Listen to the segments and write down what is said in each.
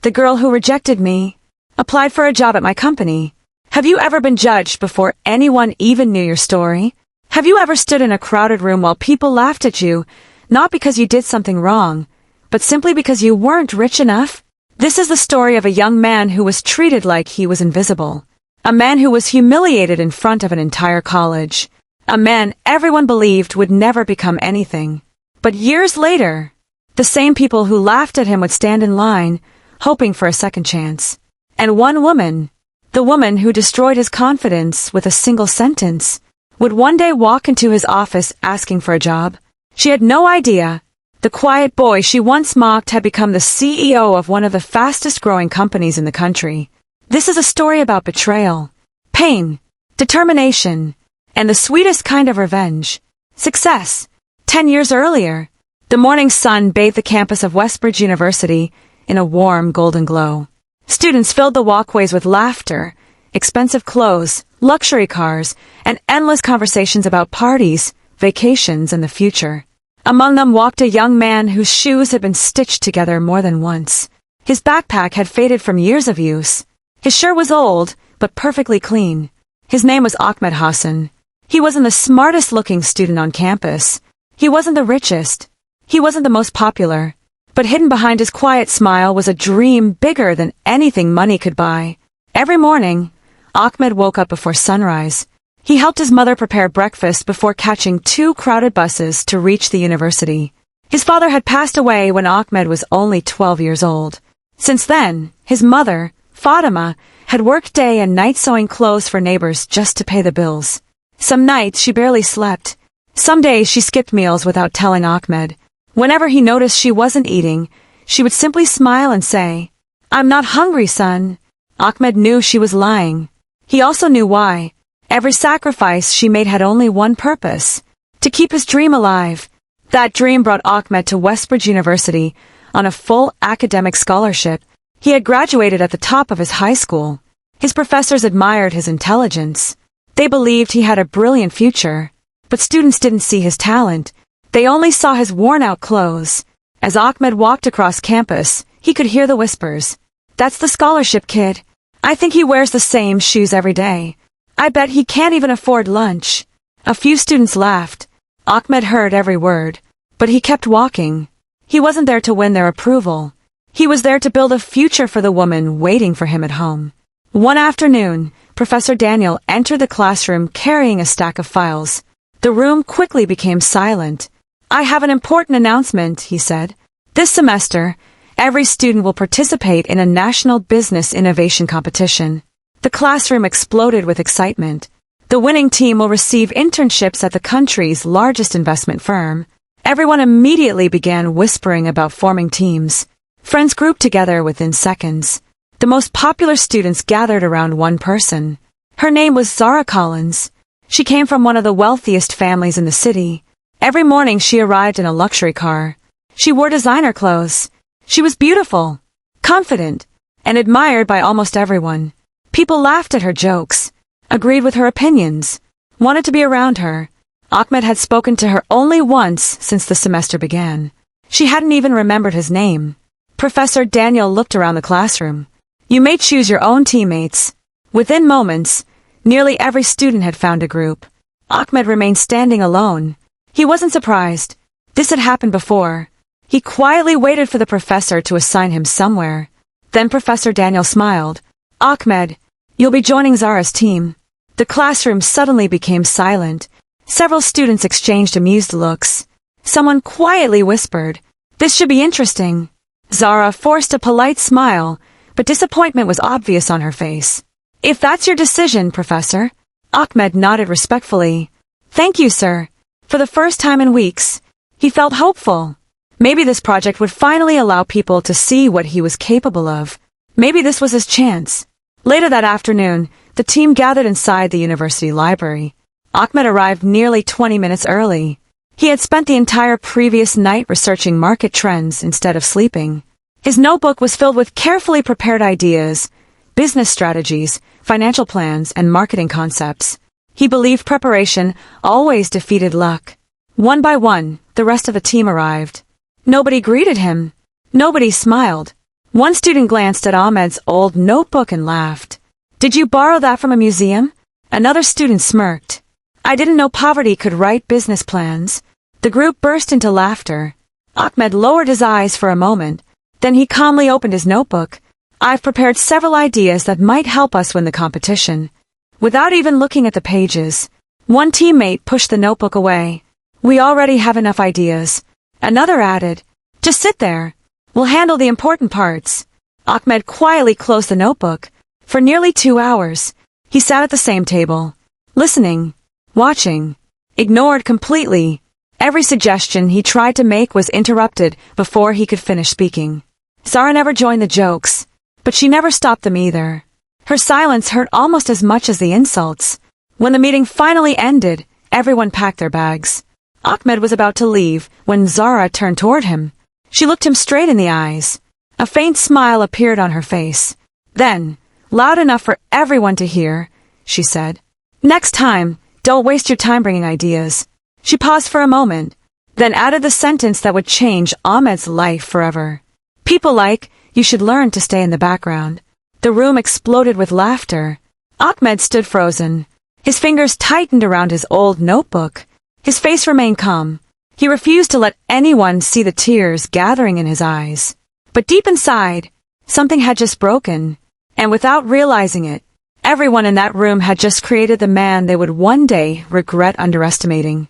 The girl who rejected me. Applied for a job at my company. Have you ever been judged before anyone even knew your story? Have you ever stood in a crowded room while people laughed at you, not because you did something wrong, but simply because you weren't rich enough? This is the story of a young man who was treated like he was invisible. A man who was humiliated in front of an entire college. A man everyone believed would never become anything. But years later, the same people who laughed at him would stand in line, hoping for a second chance. And one woman, the woman who destroyed his confidence with a single sentence, would one day walk into his office asking for a job. She had no idea. The quiet boy she once mocked had become the CEO of one of the fastest-growing companies in the country. This is a story about betrayal, pain, determination, and the sweetest kind of revenge. Success. 10 years earlier, the morning sun bathed the campus of Westbridge University in a warm golden glow. Students filled the walkways with laughter, expensive clothes, luxury cars, and endless conversations about parties, vacations, and the future. Among them walked a young man whose shoes had been stitched together more than once. His backpack had faded from years of use. His shirt was old, but perfectly clean. His name was Ahmed Hassan. He wasn't the smartest-looking student on campus. He wasn't the richest. He wasn't the most popular. But hidden behind his quiet smile was a dream bigger than anything money could buy. Every morning, Ahmed woke up before sunrise. He helped his mother prepare breakfast before catching 2 crowded buses to reach the university. His father had passed away when Ahmed was only 12 years old. Since then, his mother, Fatima, had worked day and night sewing clothes for neighbors just to pay the bills. Some nights she barely slept. Some days she skipped meals without telling Ahmed. Whenever he noticed she wasn't eating, she would simply smile and say, "I'm not hungry, son." Ahmed knew she was lying. He also knew why. Every sacrifice she made had only one purpose: to keep his dream alive. That dream brought Ahmed to Westbridge University on a full academic scholarship. He had graduated at the top of his high school. His professors admired his intelligence. They believed he had a brilliant future. But students didn't see his talent. They only saw his worn-out clothes. As Ahmed walked across campus, he could hear the whispers. "That's the scholarship kid. I think he wears the same shoes every day. I bet he can't even afford lunch." A few students laughed. Ahmed heard every word. But he kept walking. He wasn't there to win their approval. He was there to build a future for the woman waiting for him at home. One afternoon, Professor Daniel entered the classroom carrying a stack of files. The room quickly became silent. "I have an important announcement," he said. "This semester, every student will participate in a national business innovation competition." The classroom exploded with excitement. The winning team will receive internships at the country's largest investment firm. Everyone immediately began whispering about forming teams. Friends grouped together within seconds. The most popular students gathered around one person. Her name was Zara Collins. She came from one of the wealthiest families in the city. Every morning she arrived in a luxury car. She wore designer clothes. She was beautiful, confident, and admired by almost everyone. People laughed at her jokes, agreed with her opinions, wanted to be around her. Ahmed had spoken to her only once since the semester began. She hadn't even remembered his name. Professor Daniel looked around the classroom. "You may choose your own teammates." Within moments, nearly every student had found a group. Ahmed remained standing alone. He wasn't surprised. This had happened before. He quietly waited for the professor to assign him somewhere. Then Professor Daniel smiled. "Ahmed, you'll be joining Zara's team." The classroom suddenly became silent. Several students exchanged amused looks. Someone quietly whispered, "This should be interesting." Zara forced a polite smile, but disappointment was obvious on her face. "If that's your decision, Professor." Ahmed nodded respectfully. "Thank you, sir." For the first time in weeks, he felt hopeful. Maybe this project would finally allow people to see what he was capable of. Maybe this was his chance. Later that afternoon, the team gathered inside the university library. Ahmed arrived nearly 20 minutes early. He had spent the entire previous night researching market trends instead of sleeping. His notebook was filled with carefully prepared ideas, business strategies, financial plans, and marketing concepts. He believed preparation always defeated luck. One by one, the rest of the team arrived. Nobody greeted him. Nobody smiled. One student glanced at Ahmed's old notebook and laughed. "Did you borrow that from a museum?" Another student smirked. "I didn't know poverty could write business plans." The group burst into laughter. Ahmed lowered his eyes for a moment. Then he calmly opened his notebook. "I've prepared several ideas that might help us win the competition." Without even looking at the pages, one teammate pushed the notebook away. "We already have enough ideas." Another added, "Just sit there. We'll handle the important parts." Ahmed quietly closed the notebook. For nearly 2 hours, he sat at the same table, listening, watching, ignored completely. Every suggestion he tried to make was interrupted before he could finish speaking. Zara never joined the jokes, but she never stopped them either. Her silence hurt almost as much as the insults. When the meeting finally ended, everyone packed their bags. Ahmed was about to leave when Zara turned toward him. She looked him straight in the eyes. A faint smile appeared on her face. Then, loud enough for everyone to hear, she said, "Next time, don't waste your time bringing ideas." She paused for a moment, then added the sentence that would change Ahmed's life forever. "People like, you should learn to stay in the background." The room exploded with laughter. Ahmed stood frozen. His fingers tightened around his old notebook. His face remained calm. He refused to let anyone see the tears gathering in his eyes. But deep inside, something had just broken, and without realizing it, everyone in that room had just created the man they would one day regret underestimating.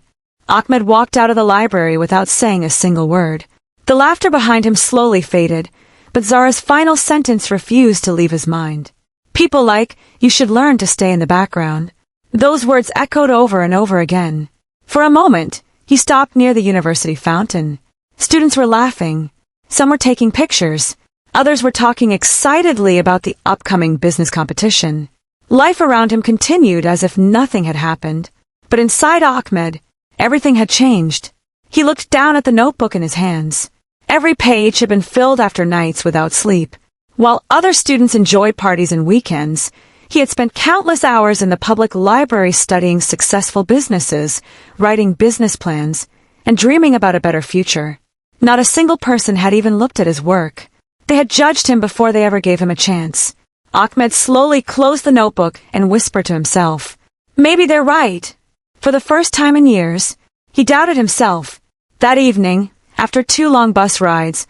Ahmed walked out of the library without saying a single word. The laughter behind him slowly faded, but Zara's final sentence refused to leave his mind. "People like, you should learn to stay in the background." Those words echoed over and over again. For a moment, he stopped near the university fountain. Students were laughing. Some were taking pictures. Others were talking excitedly about the upcoming business competition. Life around him continued as if nothing had happened. But inside Ahmed, everything had changed. He looked down at the notebook in his hands. Every page had been filled after nights without sleep. While other students enjoyed parties and weekends, he had spent countless hours in the public library studying successful businesses, writing business plans, and dreaming about a better future. Not a single person had even looked at his work. They had judged him before they ever gave him a chance. Ahmed slowly closed the notebook and whispered to himself, "Maybe they're right." For the first time in years, he doubted himself. That evening, after 2 long bus rides,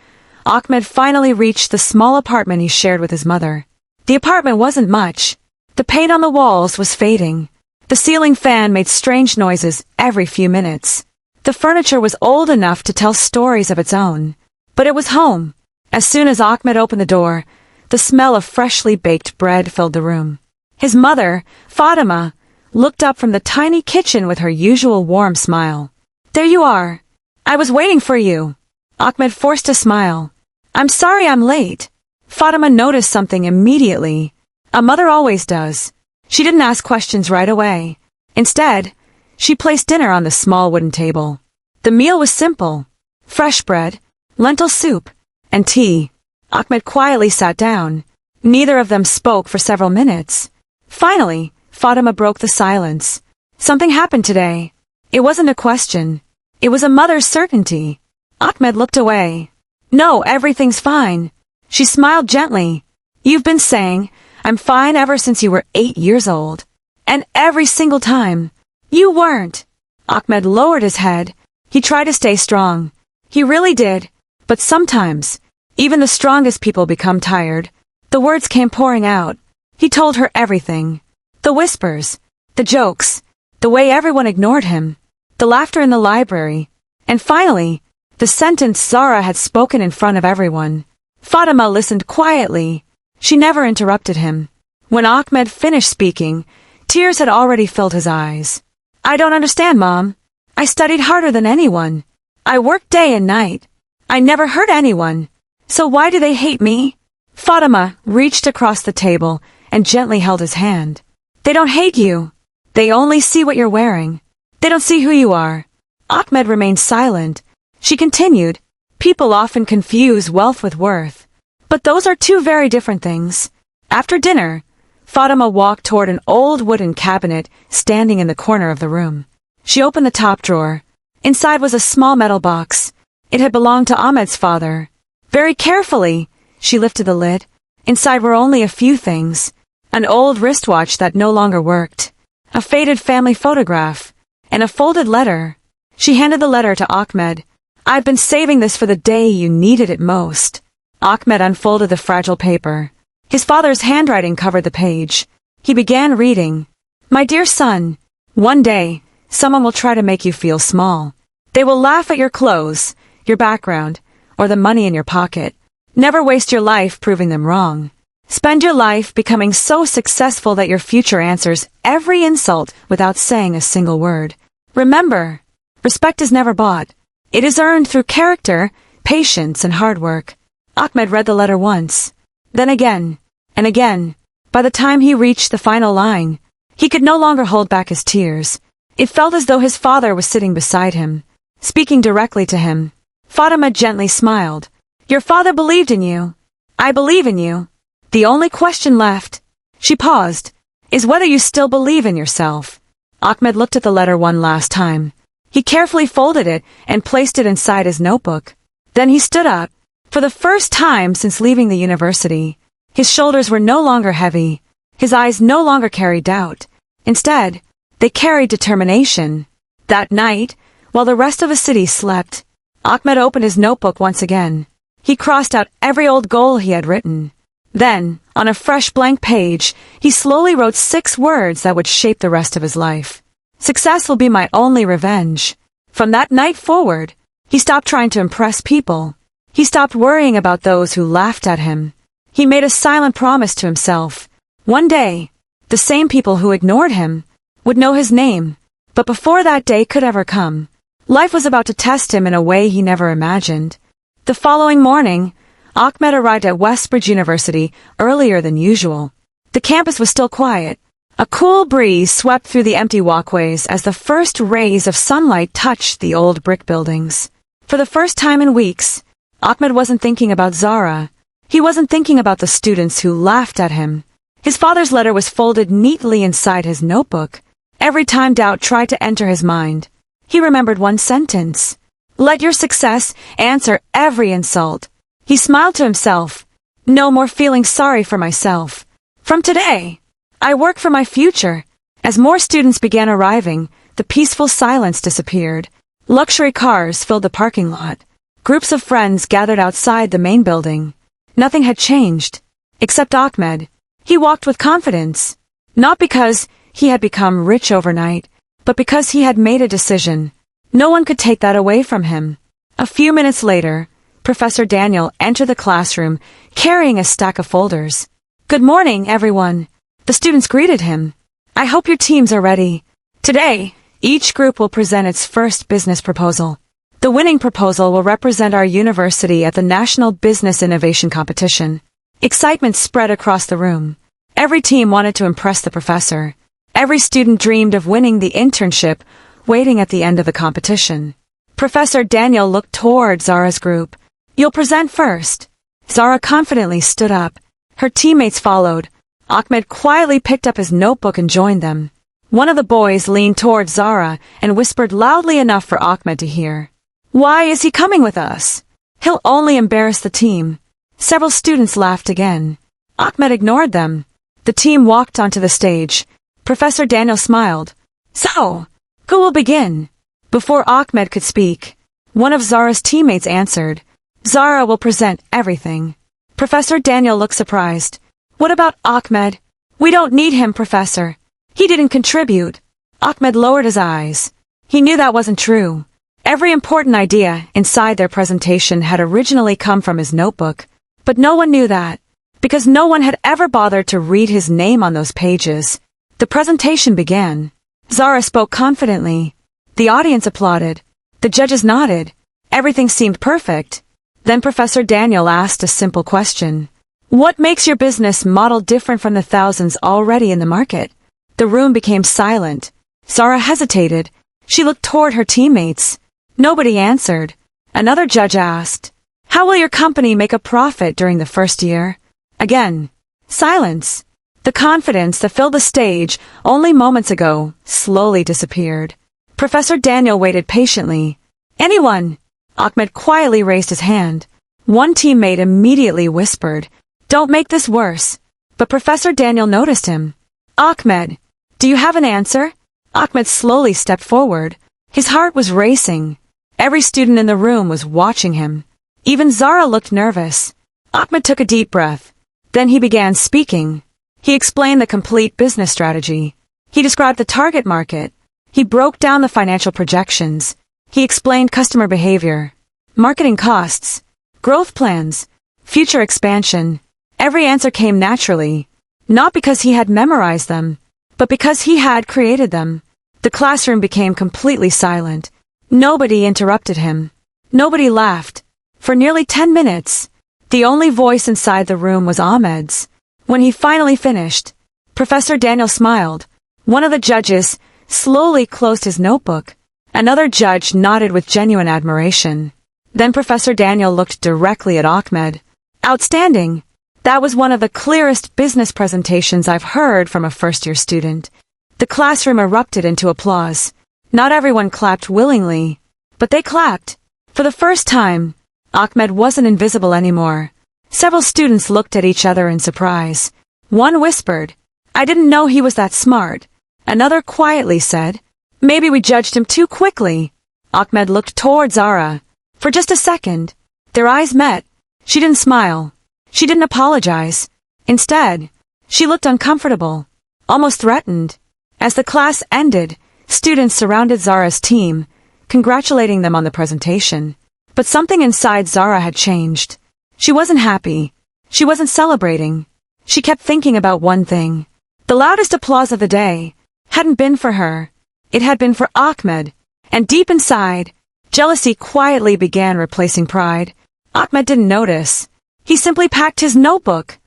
Ahmed finally reached the small apartment he shared with his mother. The apartment wasn't much. The paint on the walls was fading. The ceiling fan made strange noises every few minutes. The furniture was old enough to tell stories of its own. But it was home. As soon as Ahmed opened the door, the smell of freshly baked bread filled the room. His mother, Fatima, looked up from the tiny kitchen with her usual warm smile. "There you are. I was waiting for you." Ahmed forced a smile. "I'm sorry I'm late." Fatima noticed something immediately. A mother always does. She didn't ask questions right away. Instead, she placed dinner on the small wooden table. The meal was simple: fresh bread, lentil soup, and tea. Ahmed quietly sat down. Neither of them spoke for several minutes. Finally, Fatima broke the silence. "Something happened today." It wasn't a question. It was a mother's certainty. Ahmed looked away. "No, everything's fine." She smiled gently. "You've been saying, 'I'm fine' ever since you were 8 years old. And every single time, you weren't." Ahmed lowered his head. He tried to stay strong. He really did. But sometimes, even the strongest people become tired. The words came pouring out. He told her everything. The whispers, the jokes, the way everyone ignored him, the laughter in the library, and finally, the sentence Zara had spoken in front of everyone. Fatima listened quietly. She never interrupted him. When Ahmed finished speaking, tears had already filled his eyes. "I don't understand, Mom. I studied harder than anyone. I worked day and night. I never hurt anyone. So why do they hate me?" Fatima reached across the table and gently held his hand. "They don't hate you. They only see what you're wearing. They don't see who you are." Ahmed remained silent. She continued, "People often confuse wealth with worth. But those are two very different things." After dinner, Fatima walked toward an old wooden cabinet standing in the corner of the room. She opened the top drawer. Inside was a small metal box. It had belonged to Ahmed's father. Very carefully, She lifted the lid. Inside were only a few things. An old wristwatch that no longer worked, a faded family photograph, and a folded letter. She handed the letter to Ahmed. "I've been saving this for the day you needed it most." Ahmed unfolded the fragile paper. His father's handwriting covered the page. He began reading. "My dear son, one day, someone will try to make you feel small. They will laugh at your clothes, your background, or the money in your pocket. Never waste your life proving them wrong. Spend your life becoming so successful that your future answers every insult without saying a single word. Remember, respect is never bought. It is earned through character, patience, and hard work." Ahmed read the letter once, then again, and again. By the time he reached the final line, he could no longer hold back his tears. It felt as though his father was sitting beside him, speaking directly to him. Fatima gently smiled. "Your father believed in you. I believe in you. The only question left," she paused, "is whether you still believe in yourself." Ahmed looked at the letter one last time. He carefully folded it and placed it inside his notebook. Then he stood up. For the first time since leaving the university, his shoulders were no longer heavy. His eyes no longer carried doubt. Instead, they carried determination. That night, while the rest of the city slept, Ahmed opened his notebook once again. He crossed out every old goal he had written. Then, on a fresh blank page, he slowly wrote 6 words that would shape the rest of his life. "Success will be my only revenge." From that night forward, he stopped trying to impress people. He stopped worrying about those who laughed at him. He made a silent promise to himself. One day, the same people who ignored him would know his name. But before that day could ever come, life was about to test him in a way he never imagined. The following morning, Ahmed arrived at Westbridge University earlier than usual. The campus was still quiet. A cool breeze swept through the empty walkways as the first rays of sunlight touched the old brick buildings. For the first time in weeks, Ahmed wasn't thinking about Zara. He wasn't thinking about the students who laughed at him. His father's letter was folded neatly inside his notebook. Every time doubt tried to enter his mind, he remembered one sentence. "Let your success answer every insult." He smiled to himself. "No more feeling sorry for myself. From today, I work for my future." As more students began arriving, the peaceful silence disappeared. Luxury cars filled the parking lot. Groups of friends gathered outside the main building. Nothing had changed, except Ahmed. He walked with confidence, not because he had become rich overnight, but because he had made a decision. No one could take that away from him. A few minutes later, Professor Daniel entered the classroom carrying a stack of folders. "Good morning, everyone." The students greeted him. "I hope your teams are ready. Today, each group will present its first business proposal. The winning proposal will represent our university at the National Business Innovation Competition." Excitement spread across the room. Every team wanted to impress the professor. Every student dreamed of winning the internship waiting at the end of the competition. Professor Daniel looked toward Zara's group. "You'll present first." Zara confidently stood up. Her teammates followed. Ahmed quietly picked up his notebook and joined them. One of the boys leaned toward Zara and whispered loudly enough for Ahmed to hear. "Why is he coming with us? He'll only embarrass the team." Several students laughed again. Ahmed ignored them. The team walked onto the stage. Professor Daniel smiled. "So, who will begin?" Before Ahmed could speak, one of Zara's teammates answered. "Zara will present everything." Professor Daniel looked surprised. "What about Ahmed?" "We don't need him, Professor. He didn't contribute." Ahmed lowered his eyes. He knew that wasn't true. Every important idea inside their presentation had originally come from his notebook. But no one knew that, because no one had ever bothered to read his name on those pages. The presentation began. Zara spoke confidently. The audience applauded. The judges nodded. Everything seemed perfect. Then Professor Daniel asked a simple question. "What makes your business model different from the thousands already in the market?" The room became silent. Zara hesitated. She looked toward her teammates. Nobody answered. Another judge asked, "How will your company make a profit during the first year?" Again, silence. The confidence that filled the stage only moments ago slowly disappeared. Professor Daniel waited patiently. "Anyone?" Ahmed quietly raised his hand. One teammate immediately whispered, "Don't make this worse." But Professor Daniel noticed him. "Ahmed, do you have an answer?" Ahmed slowly stepped forward. His heart was racing. Every student in the room was watching him. Even Zara looked nervous. Ahmed took a deep breath. Then he began speaking. He explained the complete business strategy. He described the target market. He broke down the financial projections. He explained customer behavior, marketing costs, growth plans, future expansion. Every answer came naturally, not because he had memorized them, but because he had created them. The classroom became completely silent. Nobody interrupted him. Nobody laughed. For nearly 10 minutes, the only voice inside the room was Ahmed's. When he finally finished, Professor Daniel smiled. One of the judges slowly closed his notebook. Another judge nodded with genuine admiration. Then Professor Daniel looked directly at Ahmed. "Outstanding! That was one of the clearest business presentations I've heard from a first-year student." The classroom erupted into applause. Not everyone clapped willingly, but they clapped. For the first time, Ahmed wasn't invisible anymore. Several students looked at each other in surprise. One whispered, "I didn't know he was that smart." Another quietly said, "Maybe we judged him too quickly." Ahmed looked toward Zara. For just a second, their eyes met. She didn't smile. She didn't apologize. Instead, she looked uncomfortable, almost threatened. As the class ended, students surrounded Zara's team, congratulating them on the presentation. But something inside Zara had changed. She wasn't happy. She wasn't celebrating. She kept thinking about one thing. The loudest applause of the day hadn't been for her. It had been for Ahmed. And deep inside, jealousy quietly began replacing pride. Ahmed didn't notice. He simply packed his notebook,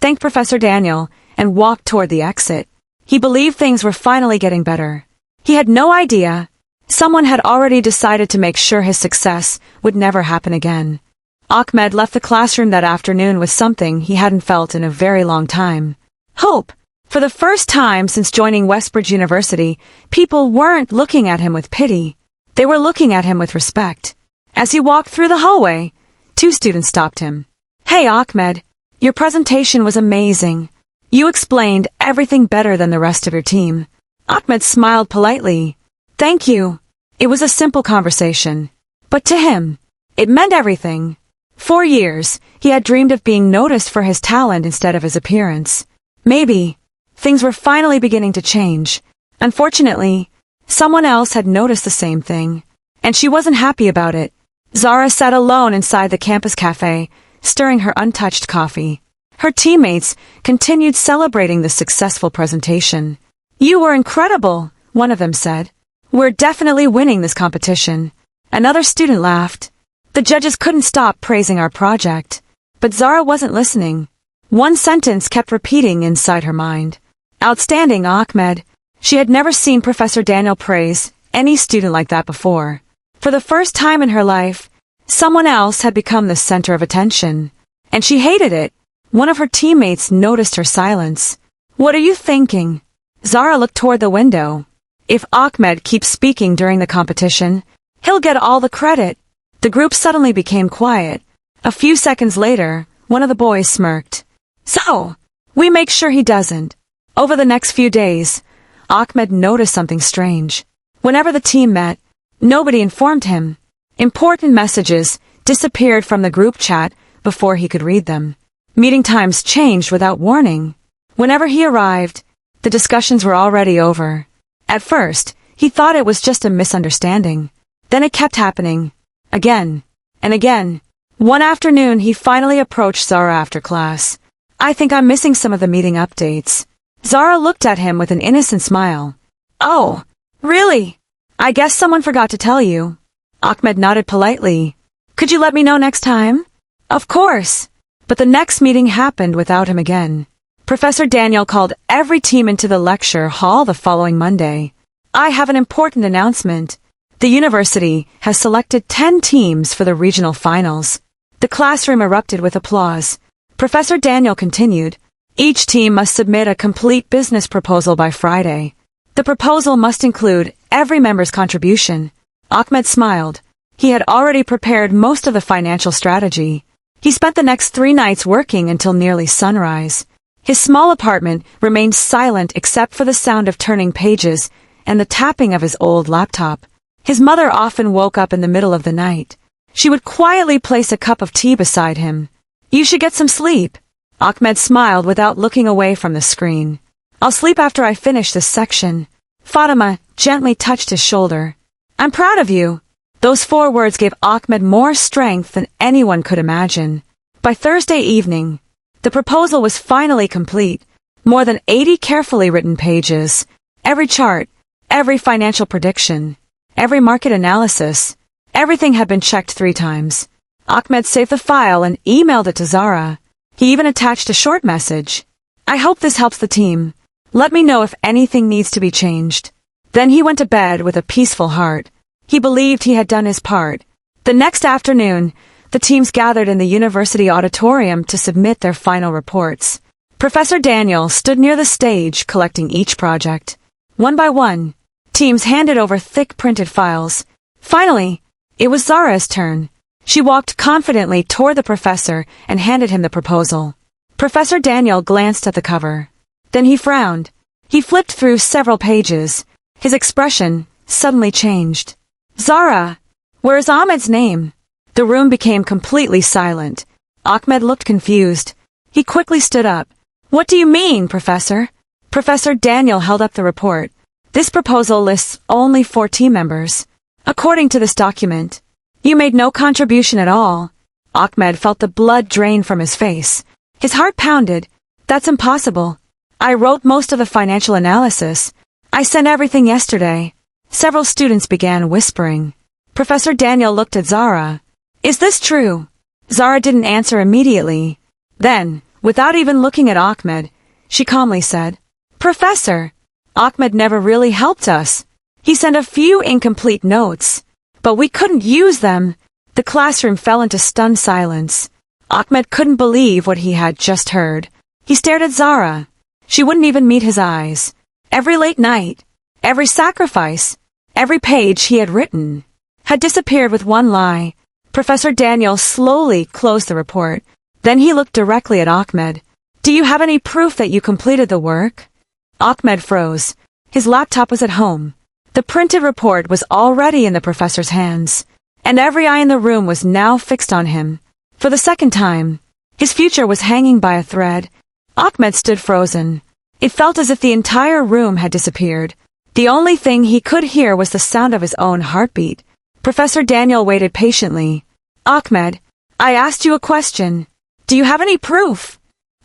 thanked Professor Daniel, and walked toward the exit. He believed things were finally getting better. He had no idea. Someone had already decided to make sure his success would never happen again. Ahmed left the classroom that afternoon with something he hadn't felt in a very long time. Hope. For the first time since joining Westbridge University, people weren't looking at him with pity. They were looking at him with respect. As he walked through the hallway, two students stopped him. "Hey, Ahmed, your presentation was amazing. You explained everything better than the rest of your team." Ahmed smiled politely. "Thank you." It was a simple conversation. But to him, it meant everything. For years, he had dreamed of being noticed for his talent instead of his appearance. Maybe things were finally beginning to change. Unfortunately, someone else had noticed the same thing, and she wasn't happy about it. Zara sat alone inside the campus cafe, stirring her untouched coffee. Her teammates continued celebrating the successful presentation. "You were incredible," one of them said. "We're definitely winning this competition." Another student laughed. "The judges couldn't stop praising our project." But Zara wasn't listening. One sentence kept repeating inside her mind. "Outstanding, Ahmed." She had never seen Professor Daniel praise any student like that before. For the first time in her life, someone else had become the center of attention. And she hated it. One of her teammates noticed her silence. "What are you thinking?" Zara looked toward the window. If Ahmed keeps speaking during the competition, he'll get all the credit. The group suddenly became quiet. A few seconds later, one of the boys smirked. "So, we make sure he doesn't." Over the next few days, Ahmed noticed something strange. Whenever the team met, nobody informed him. Important messages disappeared from the group chat before he could read them. Meeting times changed without warning. Whenever he arrived, the discussions were already over. At first, he thought it was just a misunderstanding. Then it kept happening. Again and again. One afternoon, he finally approached Zara after class. "I think I'm missing some of the meeting updates." Zara looked at him with an innocent smile. "Oh, really? I guess someone forgot to tell you." Ahmed nodded politely. "Could you let me know next time?" "Of course." But the next meeting happened without him again. Professor Daniel called every team into the lecture hall the following Monday. "I have an important announcement. The university has selected 10 teams for the regional finals." The classroom erupted with applause. Professor Daniel continued, "Each team must submit a complete business proposal by Friday. The proposal must include every member's contribution." Ahmed smiled. He had already prepared most of the financial strategy. He spent the next 3 nights working until nearly sunrise. His small apartment remained silent except for the sound of turning pages and the tapping of his old laptop. His mother often woke up in the middle of the night. She would quietly place a cup of tea beside him. "You should get some sleep." Ahmed smiled without looking away from the screen. "I'll sleep after I finish this section." Fatima gently touched his shoulder. "I'm proud of you." Those 4 words gave Ahmed more strength than anyone could imagine. By Thursday evening, the proposal was finally complete. More than 80 carefully written pages. Every chart, every financial prediction, every market analysis, everything had been checked 3 times. Ahmed saved the file and emailed it to Zara. He even attached a short message. "I hope this helps the team. Let me know if anything needs to be changed." Then he went to bed with a peaceful heart. He believed he had done his part. The next afternoon, the teams gathered in the university auditorium to submit their final reports. Professor Daniel stood near the stage collecting each project. One by one, teams handed over thick printed files. Finally, it was Zara's turn. She walked confidently toward the professor and handed him the proposal. Professor Daniel glanced at the cover. Then he frowned. He flipped through several pages. His expression suddenly changed. "Zara, where is Ahmed's name?" The room became completely silent. Ahmed looked confused. He quickly stood up. "What do you mean, Professor?" Professor Daniel held up the report. "This proposal lists only 4 team members. According to this document, you made no contribution at all." Ahmed felt the blood drain from his face. His heart pounded. "That's impossible. I wrote most of the financial analysis. I sent everything yesterday." Several students began whispering. Professor Daniel looked at Zara. "Is this true?" Zara didn't answer immediately. Then, without even looking at Ahmed, she calmly said, "Professor, Ahmed never really helped us. He sent a few incomplete notes, but we couldn't use them." The classroom fell into stunned silence. Ahmed couldn't believe what he had just heard. He stared at Zara. She wouldn't even meet his eyes. Every late night, every sacrifice, every page he had written had disappeared with one lie. Professor Daniel slowly closed the report. Then he looked directly at Ahmed. "Do you have any proof that you completed the work?" Ahmed froze. His laptop was at home. The printed report was already in the professor's hands, and every eye in the room was now fixed on him. For the second time, his future was hanging by a thread. Ahmed stood frozen. It felt as if the entire room had disappeared. The only thing he could hear was the sound of his own heartbeat. Professor Daniel waited patiently. "Ahmed, I asked you a question. Do you have any proof?"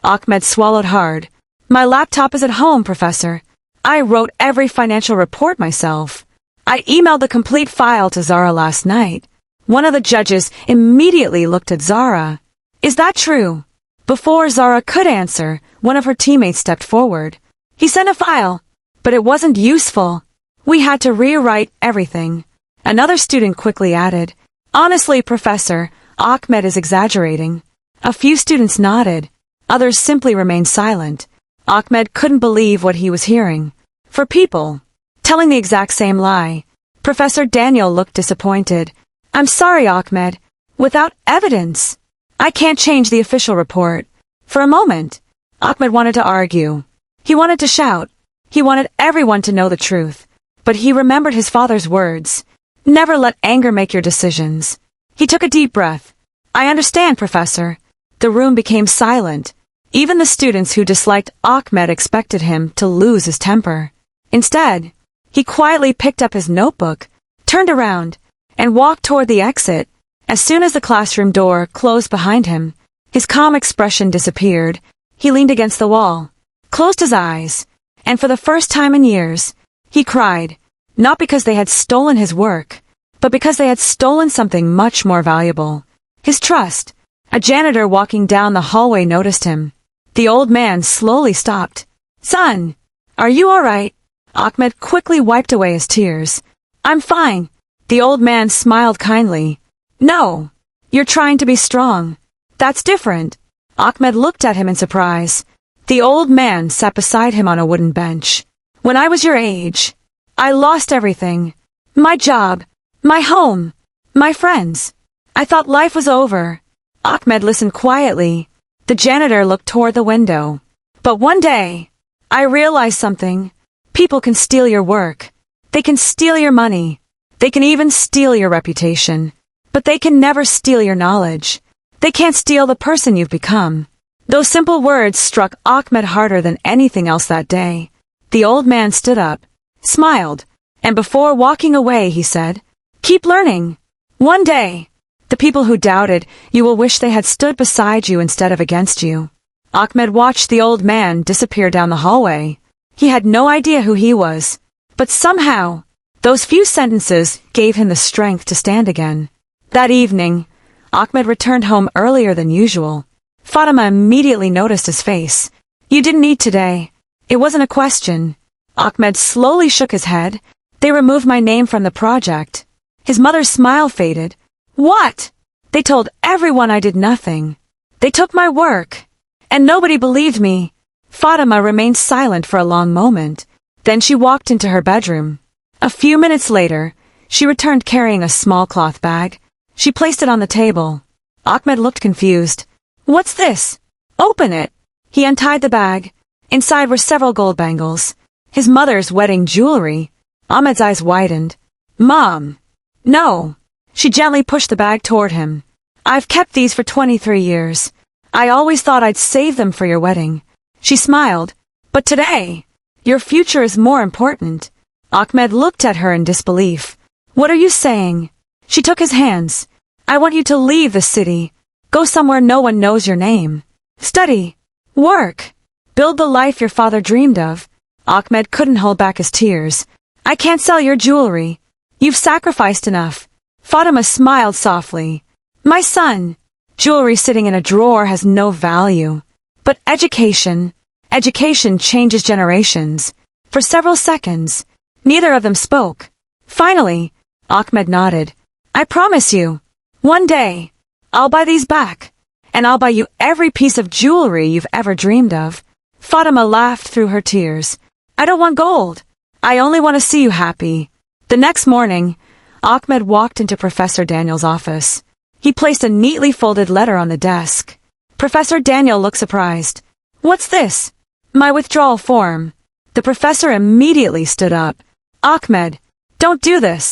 Ahmed swallowed hard. "My laptop is at home, Professor. I wrote every financial report myself. I emailed the complete file to Zara last night." One of the judges immediately looked at Zara. "Is that true?" Before Zara could answer, one of her teammates stepped forward. "He sent a file, but it wasn't useful. We had to rewrite everything." Another student quickly added, "Honestly, Professor, Ahmed is exaggerating." A few students nodded. Others simply remained silent. Ahmed couldn't believe what he was hearing. For people telling the exact same lie. Professor Daniel looked disappointed. "I'm sorry, Ahmed. Without evidence, I can't change the official report." For a moment, Ahmed wanted to argue. He wanted to shout. He wanted everyone to know the truth. But he remembered his father's words. "Never let anger make your decisions." He took a deep breath. "I understand, Professor." The room became silent. Even the students who disliked Ahmed expected him to lose his temper. Instead, he quietly picked up his notebook, turned around, and walked toward the exit. As soon as the classroom door closed behind him, his calm expression disappeared. He leaned against the wall, closed his eyes, and for the first time in years, he cried, not because they had stolen his work, but because they had stolen something much more valuable. His trust. A janitor walking down the hallway noticed him. The old man slowly stopped. "Son, are you all right?" Ahmed quickly wiped away his tears. "I'm fine." The old man smiled kindly. "No, you're trying to be strong. That's different." Ahmed looked at him in surprise. The old man sat beside him on a wooden bench. "When I was your age, I lost everything. My job, my home, my friends. I thought life was over." Ahmed listened quietly. The janitor looked toward the window. But one day, I realized something. People can steal your work. They can steal your money. They can even steal your reputation. But they can never steal your knowledge. They can't steal the person you've become. Those simple words struck Ahmed harder than anything else that day. The old man stood up, smiled, and before walking away he said, "Keep learning. One day, the people who doubted you will wish they had stood beside you instead of against you." Ahmed watched the old man disappear down the hallway. He had no idea who he was, but somehow, those few sentences gave him the strength to stand again. That evening, Ahmed returned home earlier than usual. Fatima immediately noticed his face. "You didn't eat today." It wasn't a question. Ahmed slowly shook his head. "They removed my name from the project." His mother's smile faded. "What?" "They told everyone I did nothing. They took my work. And nobody believed me." Fatima remained silent for a long moment. Then she walked into her bedroom. A few minutes later, she returned carrying a small cloth bag. She placed it on the table. Ahmed looked confused. "What's this?" "Open it." He untied the bag. Inside were several gold bangles. His mother's wedding jewelry. Ahmed's eyes widened. "Mom." "No." She gently pushed the bag toward him. "I've kept these for 23 years. I always thought I'd save them for your wedding." She smiled. "But today, your future is more important." Ahmed looked at her in disbelief. "What are you saying?" She took his hands. "I want you to leave the city. Go somewhere no one knows your name. Study. Work. Build the life your father dreamed of." Ahmed couldn't hold back his tears. "I can't sell your jewelry. You've sacrificed enough." Fatima smiled softly. "My son, jewelry sitting in a drawer has no value. But education changes generations." For several seconds, neither of them spoke. Finally, Ahmed nodded. "I promise you, one day, I'll buy these back, and I'll buy you every piece of jewelry you've ever dreamed of." Fatima laughed through her tears. "I don't want gold. I only want to see you happy." The next morning, Ahmed walked into Professor Daniel's office. He placed a neatly folded letter on the desk. Professor Daniel looked surprised. "What's this?" "My withdrawal form." The professor immediately stood up. "Ahmed, don't do this.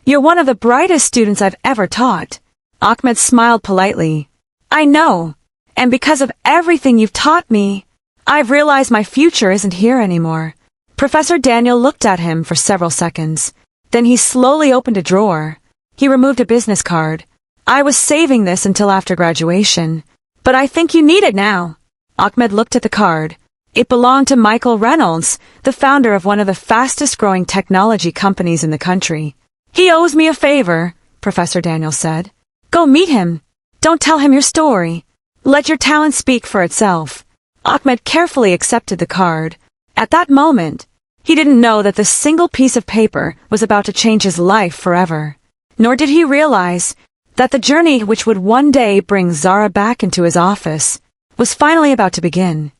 You're one of the brightest students I've ever taught." Ahmed smiled politely. "I know, and because of everything you've taught me, I've realized my future isn't here anymore." Professor Daniel looked at him for several seconds. Then he slowly opened a drawer. He removed a business card. "I was saving this until after graduation, but I think you need it now." Ahmed looked at the card. It belonged to Michael Reynolds, the founder of one of the fastest-growing technology companies in the country. "He owes me a favor," Professor Daniel said. "Go meet him. Don't tell him your story. Let your talent speak for itself." Ahmed carefully accepted the card. At that moment, he didn't know that this single piece of paper was about to change his life forever. Nor did he realize that the journey which would one day bring Zara back into his office was finally about to begin.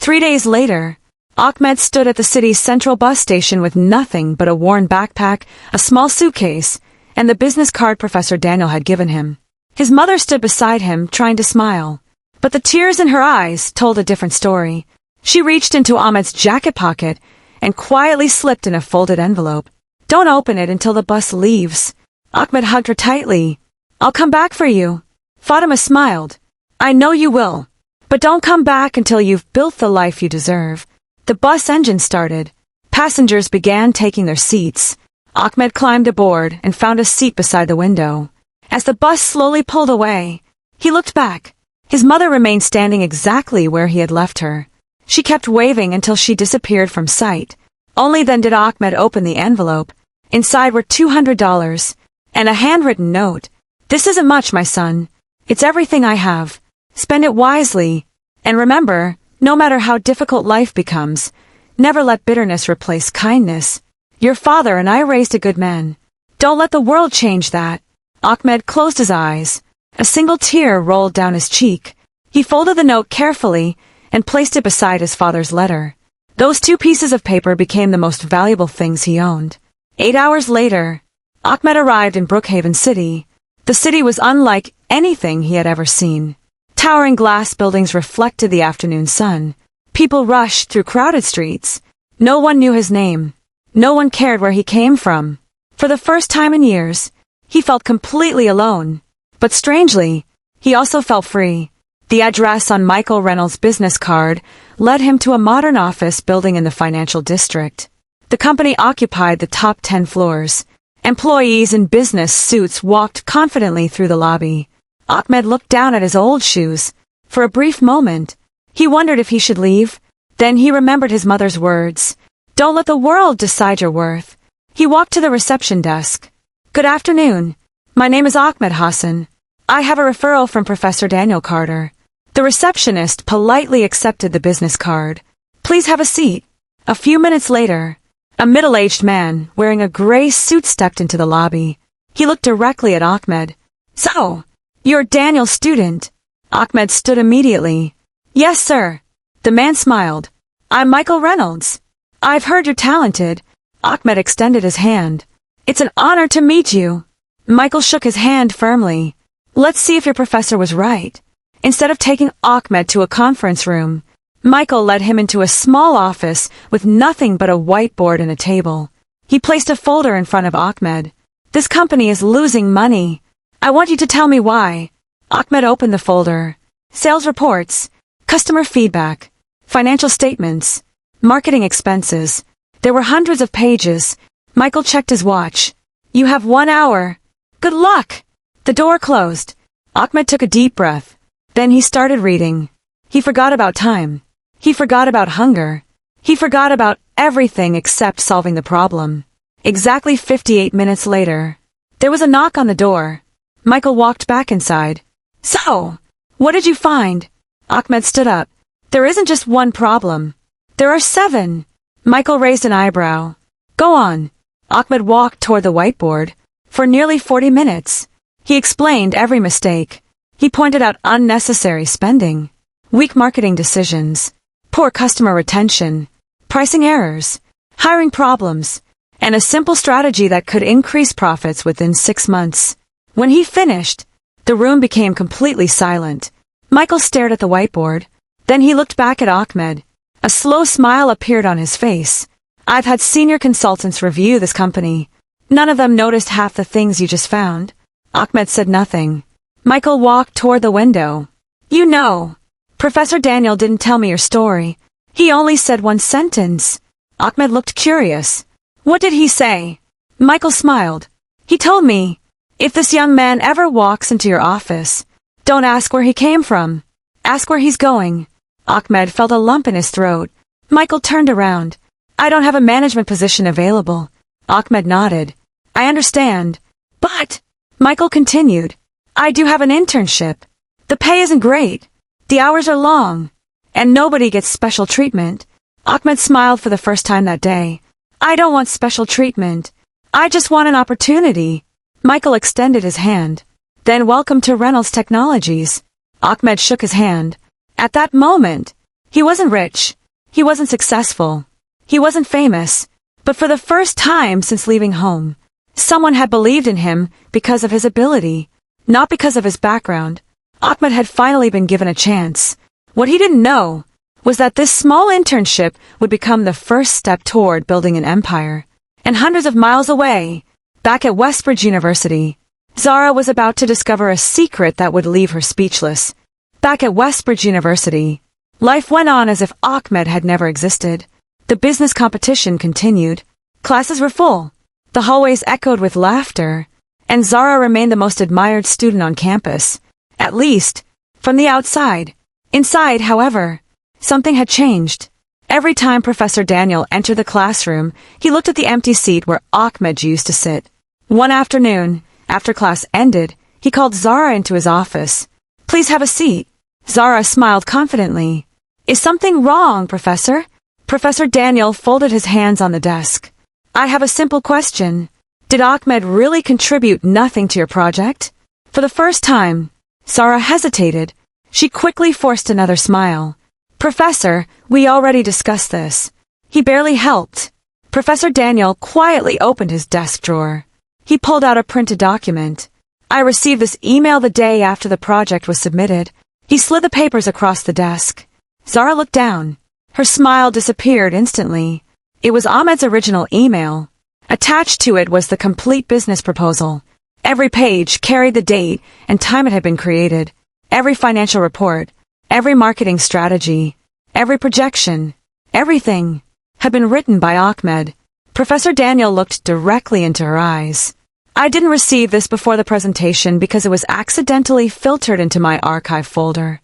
3 days later, Ahmed stood at the city's central bus station with nothing but a worn backpack, a small suitcase, and the business card Professor Daniel had given him. His mother stood beside him, trying to smile, but the tears in her eyes told a different story. She reached into Ahmed's jacket pocket and quietly slipped in a folded envelope. "Don't open it until the bus leaves." Ahmed hugged her tightly. "I'll come back for you." Fatima smiled. "I know you will, but don't come back until you've built the life you deserve." The bus engine started. Passengers began taking their seats. Ahmed climbed aboard and found a seat beside the window. As the bus slowly pulled away, he looked back. His mother remained standing exactly where he had left her. She kept waving until she disappeared from sight. Only then did Ahmed open the envelope. Inside were $200 and a handwritten note. "This isn't much, my son. It's everything I have. Spend it wisely. And remember, no matter how difficult life becomes, never let bitterness replace kindness. Your father and I raised a good man. Don't let the world change that." Ahmed closed his eyes. A single tear rolled down his cheek. He folded the note carefully and placed it beside his father's letter. Those 2 pieces of paper became the most valuable things he owned. 8 hours later, Ahmed arrived in Brookhaven City. The city was unlike anything he had ever seen. Towering glass buildings reflected the afternoon sun. People rushed through crowded streets. No one knew his name. No one cared where he came from. For the first time in years, he felt completely alone. But strangely, he also felt free. The address on Michael Reynolds' business card led him to a modern office building in the financial district. The company occupied the top 10 floors. Employees in business suits walked confidently through the lobby. Ahmed looked down at his old shoes. For a brief moment, he wondered if he should leave. Then he remembered his mother's words. Don't let the world decide your worth. He walked to the reception desk. Good afternoon. My name is Ahmed Hassan. I have a referral from Professor Daniel Carter. The receptionist politely accepted the business card. Please have a seat. A few minutes later, a middle-aged man wearing a gray suit stepped into the lobby. He looked directly at Ahmed. So, you're Daniel's student. Ahmed stood immediately. Yes, sir. The man smiled. I'm Michael Reynolds. I've heard you're talented. Ahmed extended his hand. It's an honor to meet you. Michael shook his hand firmly. Let's see if your professor was right. Instead of taking Ahmed to a conference room, Michael led him into a small office with nothing but a whiteboard and a table. He placed a folder in front of Ahmed. This company is losing money. I want you to tell me why. Ahmed opened the folder. Sales reports, customer feedback, financial statements, marketing expenses. There were hundreds of pages. Michael checked his watch. You have 1 hour. Good luck. The door closed. Ahmed took a deep breath. Then he started reading. He forgot about time. He forgot about hunger. He forgot about everything except solving the problem. Exactly 58 minutes later, there was a knock on the door. Michael walked back inside. So, what did you find? Ahmed stood up. There isn't just one problem. There are 7. Michael raised an eyebrow. Go on. Ahmed walked toward the whiteboard. For nearly 40 minutes, he explained every mistake. He pointed out unnecessary spending, weak marketing decisions, poor customer retention, pricing errors, hiring problems, and a simple strategy that could increase profits within 6 months. When he finished, the room became completely silent. Michael stared at the whiteboard. Then he looked back at Ahmed. A slow smile appeared on his face. I've had senior consultants review this company. None of them noticed half the things you just found. Ahmed said nothing. Michael walked toward the window. You know, Professor Daniel didn't tell me your story. He only said 1 sentence. Ahmed looked curious. What did he say? Michael smiled. He told me, if this young man ever walks into your office, don't ask where he came from. Ask where he's going. Ahmed felt a lump in his throat. Michael turned around. I don't have a management position available. Ahmed nodded. I understand. But, Michael continued, I do have an internship. The pay isn't great. The hours are long. And nobody gets special treatment. Ahmed smiled for the first time that day. I don't want special treatment. I just want an opportunity. Michael extended his hand. Then welcome to Reynolds Technologies. Ahmed shook his hand. At that moment, he wasn't rich. He wasn't successful. He wasn't famous. But for the first time since leaving home, someone had believed in him because of his ability, not because of his background. Ahmed had finally been given a chance. What he didn't know was that this small internship would become the first step toward building an empire. And hundreds of miles away, back at Westbridge University, Zara was about to discover a secret that would leave her speechless. Back at Westbridge University, life went on as if Ahmed had never existed. The business competition continued. Classes were full. The hallways echoed with laughter. And Zara remained the most admired student on campus. At least, from the outside. Inside, however, something had changed. Every time Professor Daniel entered the classroom, he looked at the empty seat where Ahmed used to sit. One afternoon, after class ended, he called Zara into his office. Please have a seat. Zara smiled confidently. Is something wrong, Professor? Professor Daniel folded his hands on the desk. I have a simple question. Did Ahmed really contribute nothing to your project? For the first time, Zara hesitated. She quickly forced another smile. Professor, we already discussed this. He barely helped. Professor Daniel quietly opened his desk drawer. He pulled out a printed document. I received this email the day after the project was submitted. He slid the papers across the desk. Zara looked down. Her smile disappeared instantly. It was Ahmed's original email. Attached to it was the complete business proposal. Every page carried the date and time it had been created. Every financial report, every marketing strategy, every projection, everything had been written by Ahmed. Professor Daniel looked directly into her eyes. I didn't receive this before the presentation because it was accidentally filtered into my archive folder.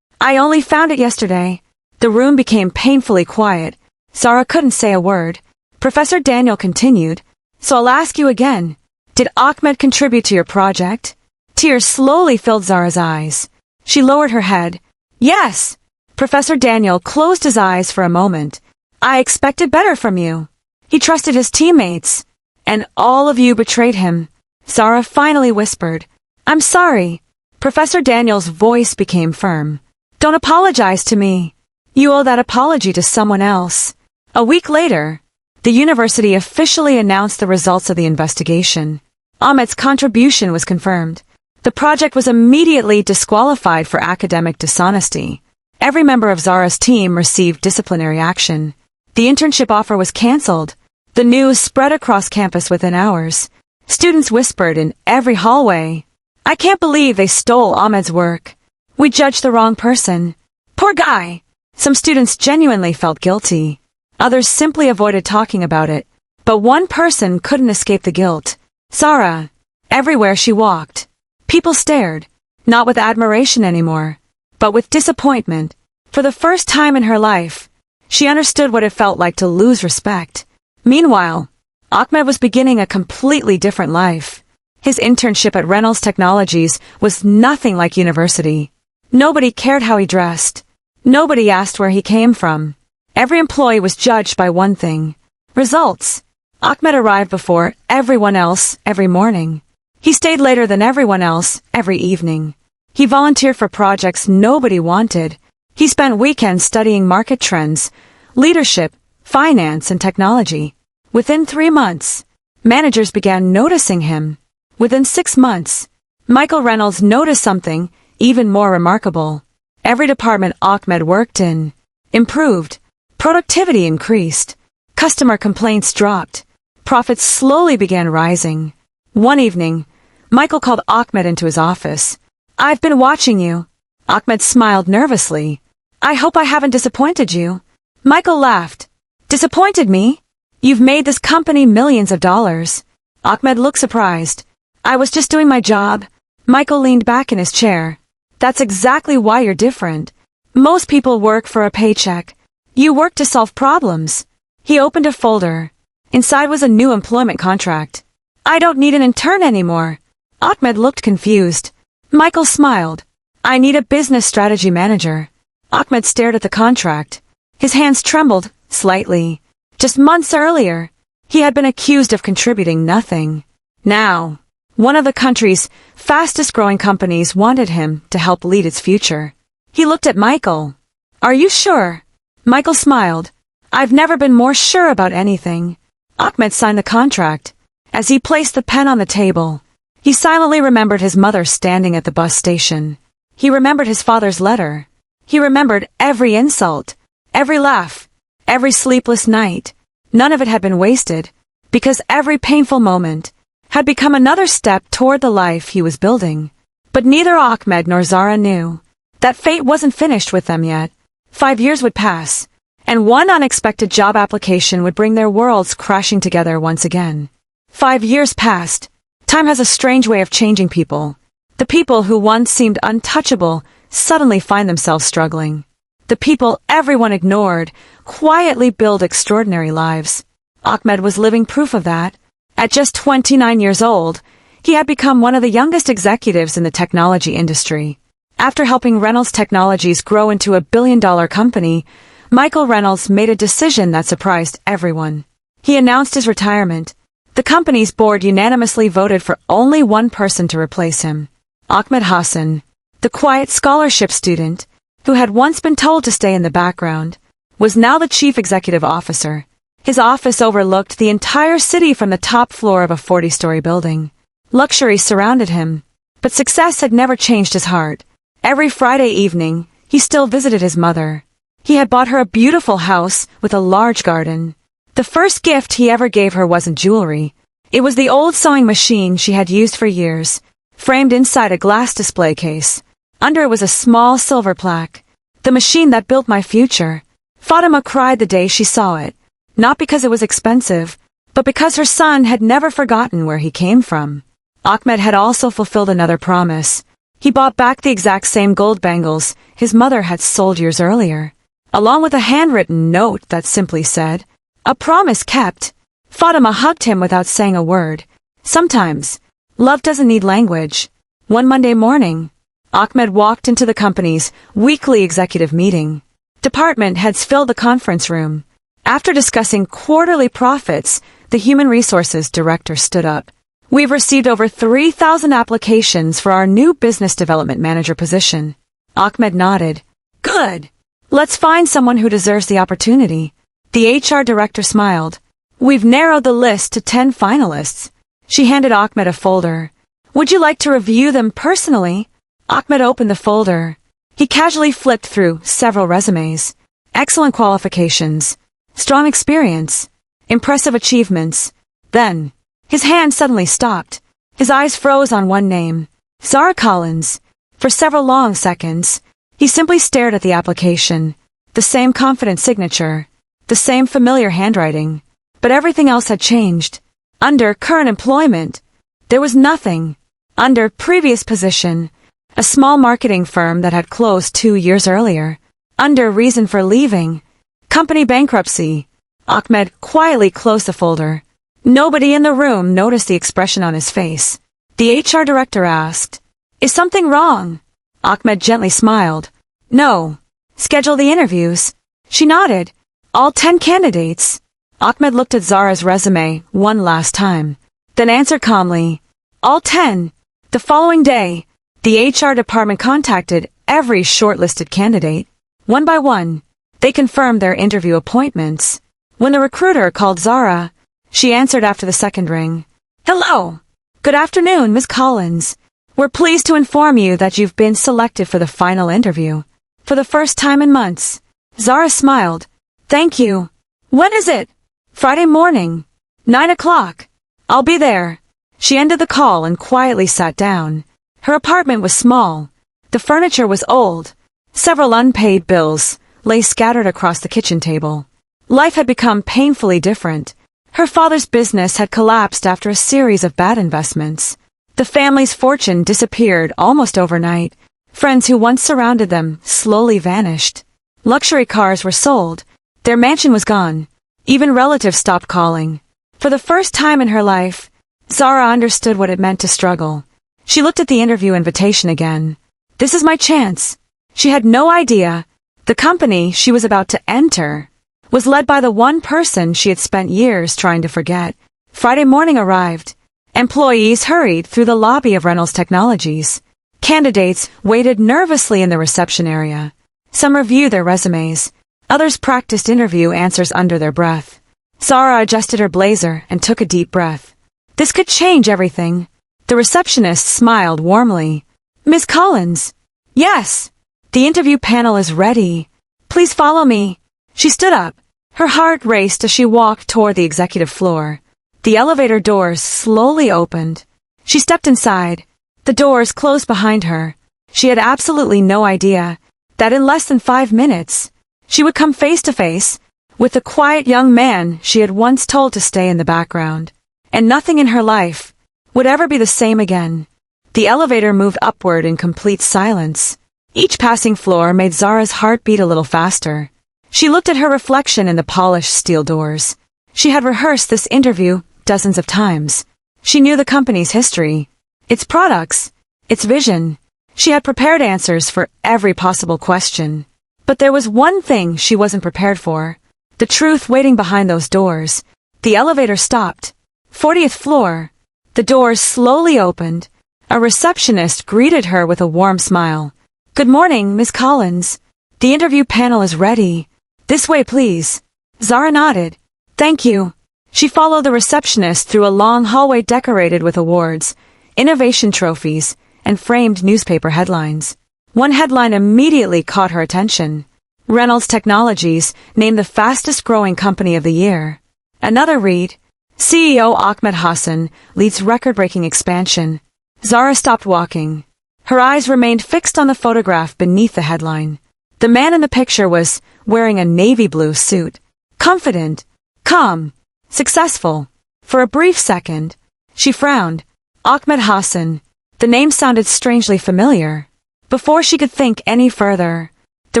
I only found it yesterday. The room became painfully quiet. Zara couldn't say a word. Professor Daniel continued, "So I'll ask you again. Did Ahmed contribute to your project?" Tears slowly filled Zara's eyes. She lowered her head. "Yes." Professor Daniel closed his eyes for a moment. "I expected better from you. He trusted his teammates. And all of you betrayed him." Zara finally whispered, "I'm sorry." Professor Daniel's voice became firm. "Don't apologize to me. You owe that apology to someone else." A week later, the university officially announced the results of the investigation. Ahmed's contribution was confirmed. The project was immediately disqualified for academic dishonesty. Every member of Zara's team received disciplinary action. The internship offer was canceled. The news spread across campus within hours. Students whispered in every hallway, "I can't believe they stole Ahmed's work. We judged the wrong person. Poor guy." Some students genuinely felt guilty. Others simply avoided talking about it. But one person couldn't escape the guilt. Zara. Everywhere she walked, people stared, not with admiration anymore, but with disappointment. For the first time in her life, she understood what it felt like to lose respect. Meanwhile, Ahmed was beginning a completely different life. His internship at Reynolds Technologies was nothing like university. Nobody cared how he dressed. Nobody asked where he came from. Every employee was judged by one thing: results. Ahmed arrived before everyone else every morning. He stayed later than everyone else every evening. He volunteered for projects nobody wanted. He spent weekends studying market trends, leadership, finance, and technology. Within 3 months, managers began noticing him. Within 6 months, Michael Reynolds noticed something even more remarkable. Every department Ahmed worked in improved. Productivity increased. Customer complaints dropped. Profits slowly began rising. One evening, Michael called Ahmed into his office. "I've been watching you." Ahmed smiled nervously. "I hope I haven't disappointed you." Michael laughed. "Disappointed me? You've made this company millions of dollars." Ahmed looked surprised. "I was just doing my job." Michael leaned back in his chair. "That's exactly why you're different. Most people work for a paycheck. You work to solve problems." He opened a folder. Inside was a new employment contract. "I don't need an intern anymore." Ahmed looked confused. Michael smiled. "I need a business strategy manager." Ahmed stared at the contract. His hands trembled slightly. Just months earlier, he had been accused of contributing nothing. Now, one of the country's fastest-growing companies wanted him to help lead its future. He looked at Michael. "Are you sure?" Michael smiled. "I've never been more sure about anything." Ahmed signed the contract. As he placed the pen on the table, he silently remembered his mother standing at the bus station. He remembered his father's letter. He remembered every insult, every laugh, every sleepless night. None of it had been wasted, because every painful moment had become another step toward the life he was building. But neither Ahmed nor Zara knew that fate wasn't finished with them yet. 5 years would pass, and one unexpected job application would bring their worlds crashing together once again. 5 years passed. Time has a strange way of changing people. The people who once seemed untouchable suddenly find themselves struggling. The people everyone ignored quietly build extraordinary lives. Ahmed was living proof of that. At just 29 years old, he had become one of the youngest executives in the technology industry. After helping Reynolds Technologies grow into a billion-dollar company, Michael Reynolds made a decision that surprised everyone. He announced his retirement. The company's board unanimously voted for only one person to replace him. Ahmed Hassan, the quiet scholarship student, who had once been told to stay in the background, was now the chief executive officer. His office overlooked the entire city from the top floor of a 40-story building. Luxury surrounded him. But success had never changed his heart. Every Friday evening, he still visited his mother. He had bought her a beautiful house with a large garden. The first gift he ever gave her wasn't jewelry. It was the old sewing machine she had used for years, framed inside a glass display case. Under it was a small silver plaque. The machine that built my future. Fatima cried the day she saw it, not because it was expensive, but because her son had never forgotten where he came from. Ahmed had also fulfilled another promise. He bought back the exact same gold bangles his mother had sold years earlier, along with a handwritten note that simply said, "A promise kept." Fatima hugged him without saying a word. Sometimes, love doesn't need language. One Monday morning, Ahmed walked into the company's weekly executive meeting. Department heads filled the conference room. After discussing quarterly profits, the human resources director stood up. "We've received over 3,000 applications for our new business development manager position." Ahmed nodded. "Good. Let's find someone who deserves the opportunity." The HR director smiled. "We've narrowed the list to 10 finalists." She handed Ahmed a folder. "Would you like to review them personally?" Ahmed opened the folder. He casually flipped through several resumes. Excellent qualifications, strong experience, impressive achievements. Then, his hand suddenly stopped. His eyes froze on one name, Zara Collins. For several long seconds, he simply stared at the application. The same confident signature, the same familiar handwriting. But everything else had changed. Under current employment, there was nothing. Under previous position, a small marketing firm that had closed 2 years earlier. Under reason for leaving, company bankruptcy. Ahmed quietly closed the folder. Nobody in the room noticed the expression on his face. The HR director asked, "Is something wrong?" Ahmed gently smiled. "No. Schedule the interviews." She nodded. "All 10 candidates." Ahmed looked at Zara's resume one last time, then answered calmly, "All 10. The following day, the HR department contacted every shortlisted candidate. One by one, they confirmed their interview appointments. When the recruiter called Zara, she answered after the second ring. "Hello. Good afternoon, Ms. Collins. We're pleased to inform you that you've been selected for the final interview. For the first time in months." Zara smiled. "Thank you. When is it?" "Friday morning, 9 o'clock. I'll be there." She ended the call and quietly sat down. Her apartment was small. The furniture was old. Several unpaid bills lay scattered across the kitchen table. Life had become painfully different. Her father's business had collapsed after a series of bad investments. The family's fortune disappeared almost overnight. Friends who once surrounded them slowly vanished. Luxury cars were sold. Their mansion was gone. Even relatives stopped calling. For the first time in her life, Zara understood what it meant to struggle. She looked at the interview invitation again. This is my chance. She had no idea the company she was about to enter was led by the one person she had spent years trying to forget. Friday morning arrived. Employees hurried through the lobby of Reynolds Technologies. Candidates waited nervously in the reception area. Some reviewed their resumes. Others practiced interview answers under their breath. Zara adjusted her blazer and took a deep breath. This could change everything. The receptionist smiled warmly. "Ms. Collins." "Yes. The interview panel is ready. Please follow me." She stood up. Her heart raced as she walked toward the executive floor. The elevator doors slowly opened. She stepped inside. The doors closed behind her. She had absolutely no idea that in less than 5 minutes, she would come face to face with the quiet young man she had once told to stay in the background. And nothing in her life would ever be the same again. The elevator moved upward in complete silence. Each passing floor made Zara's heart beat a little faster. She looked at her reflection in the polished steel doors. She had rehearsed this interview dozens of times. She knew the company's history, its products, its vision. She had prepared answers for every possible question. But there was one thing she wasn't prepared for. The truth waiting behind those doors. The elevator stopped. 40th floor. The doors slowly opened. A receptionist greeted her with a warm smile. "Good morning, Ms. Collins. The interview panel is ready. This way, please." Zara nodded. "Thank you." She followed the receptionist through a long hallway decorated with awards, innovation trophies, and framed newspaper headlines. One headline immediately caught her attention. Reynolds Technologies named the fastest-growing company of the year. Another read, CEO Ahmed Hassan leads record-breaking expansion. Zara stopped walking. Her eyes remained fixed on the photograph beneath the headline. The man in the picture was wearing a navy blue suit. Confident, calm, successful. For a brief second, she frowned. Ahmed Hassan. The name sounded strangely familiar. Before she could think any further, the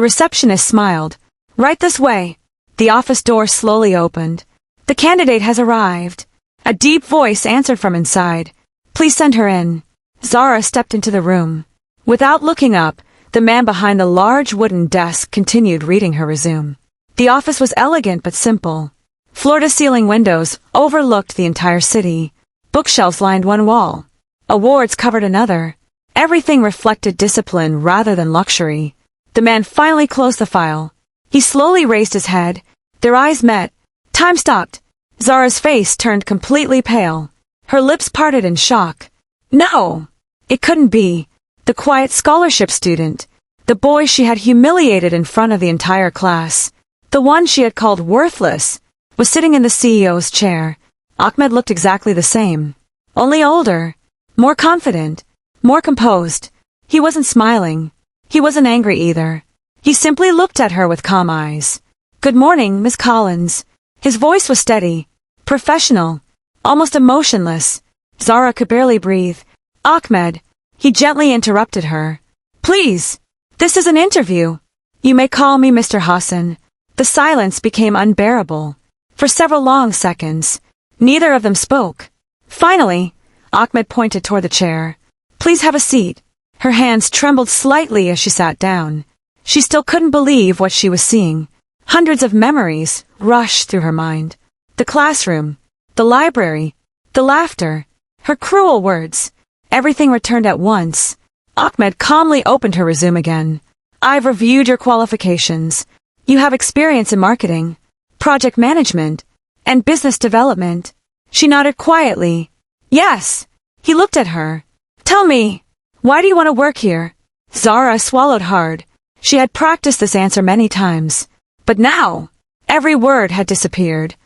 receptionist smiled. Right this way. The office door slowly opened. The candidate has arrived. A deep voice answered from inside. Please send her in. Zara stepped into the room. Without looking up, the man behind the large wooden desk continued reading her resume. The office was elegant but simple. Floor-to-ceiling windows overlooked the entire city. Bookshelves lined one wall. Awards covered another. Everything reflected discipline rather than luxury. The man finally closed the file. He slowly raised his head. Their eyes met. Time stopped. Zara's face turned completely pale. Her lips parted in shock. No! It couldn't be. The quiet scholarship student. The boy she had humiliated in front of the entire class. The one she had called worthless, was sitting in the CEO's chair. Ahmed looked exactly the same. Only older. More confident. More composed. He wasn't smiling. He wasn't angry either. He simply looked at her with calm eyes. Good morning, Miss Collins. His voice was steady, professional, almost emotionless. Zara could barely breathe. Ahmed. He gently interrupted her. Please. This is an interview. You may call me Mr. Hassan. The silence became unbearable. For several long seconds, neither of them spoke. Finally, Ahmed pointed toward the chair. Please have a seat. Her hands trembled slightly as she sat down. She still couldn't believe what she was seeing. Hundreds of memories rushed through her mind. The classroom, the library, the laughter, her cruel words. Everything returned at once. Ahmed calmly opened her resume again. I've reviewed your qualifications. You have experience in marketing, project management, and business development. She nodded quietly. Yes. He looked at her. Tell me, why do you want to work here? Zara swallowed hard. She had practiced this answer many times. But now, every word had disappeared.